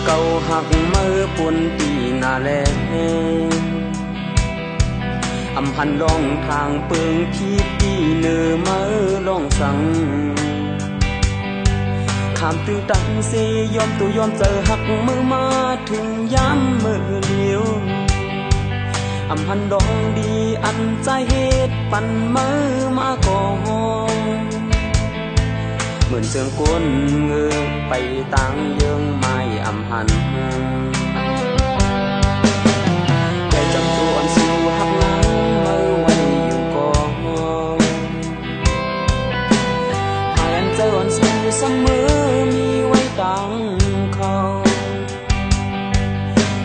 เก่าหักมือปุ่นปีนาแลอำพันลองทางเปิงที่ปีเนื้อมือลองสั่งขามตึงตังเสยอมตัวยอมเจอหักมือมาถึงย้ำมือเลี้ยวอำพันดองดีอันใจเหตุปั่นมือมาก่อนเหมือนเชิงก้นเงือไปตั้งเยืองไม้อำพันใจจำตัวอันสู้หักนั้นมือไว้อยู่ก่อนหายอันเจออันสู้เสมอมีไว้ตั้งเขา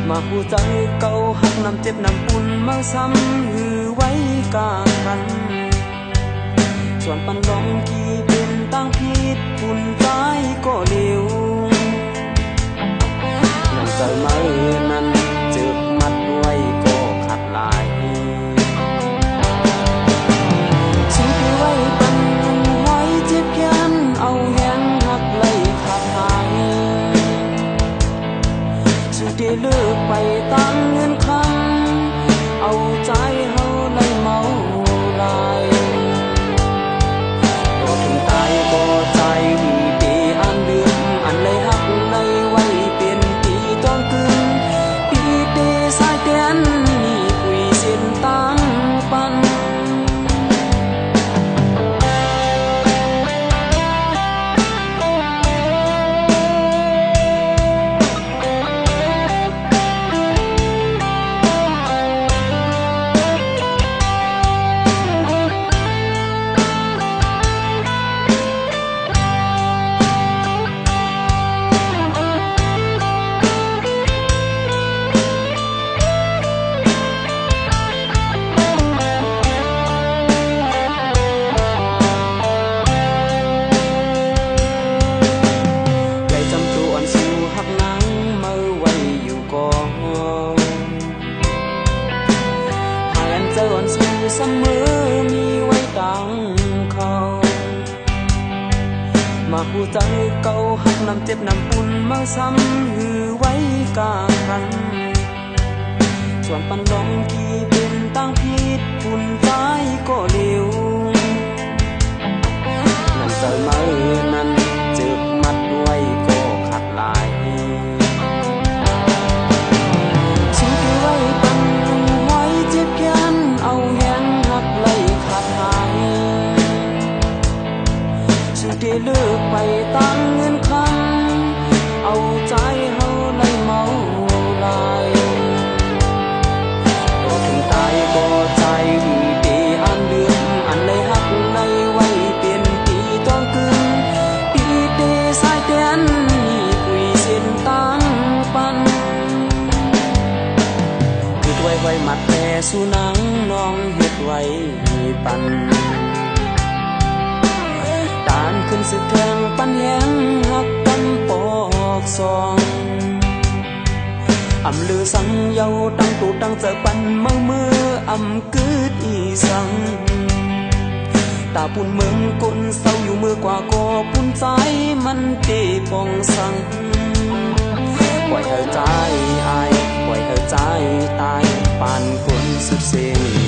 มาหูใจเก่าหักน้ำเจ็บน้ำปุ่นมาซ้ำหือไว้กลางกันส่วนปันลองกี่เป็นตั้งพิษปุ่นใจก็เร็วน้ำใจมือนั้นจึกมัดไว้ก็ขัดลายสิ่งที่ไว้ปันไว้เจ็บแค้นเอาแหงหักไหลขาดหายสุดที่เลิกไปตั้งเงินคำเอาใจเฮาไหลเมาลายก็ถึงตายก็ใจมีปีอันเดือนอันเลยหักในไว้เป็นปีตอนกึ่งปีเตสายเตียนมีคุยเส้นตั้งปันเสมอมีไว้ตั้งเขามาหูใจเก่าหักน้ำเจ็บน้ำปุ่นมาซ้ำหือไว้กลางกันส่วนปันลองกี่เป็นตั้งพิษปุ่นใจก็เร็วน้ำใจมือนั้นจึกมัดไว้ก็ขัดลายสิ่งที่ไว้ปันไว้เจ็บแค้นเอาแหงหักไหลขาดหายสุดที่เลิกไปตั้งเงินคำเอาใจเฮาไหลเมาลายก็ถึงตายก็ใจมีปีอันเดือนอันเลยหักในไว้เป็นปีต้องกึ่งปีเตสายเตียนมีคุยเส้นตั้งปันคือไว้ไว้มัดแผลสู่หนังน้องเฮ็ดไว้ปันตานขึ้นสึกแทงปันแหงหักปันปอกซองอำลือสังเยาตั้งตูตั้งเจอปันมืออำกึดอีสังตาปุ่นเมืองกลเศร้าอยู่มือกว่าก็ปุ่นใจมันเตปองสังปล่อยเธอใจอายปล่อยเธอใจตายปานคนสุดเส้น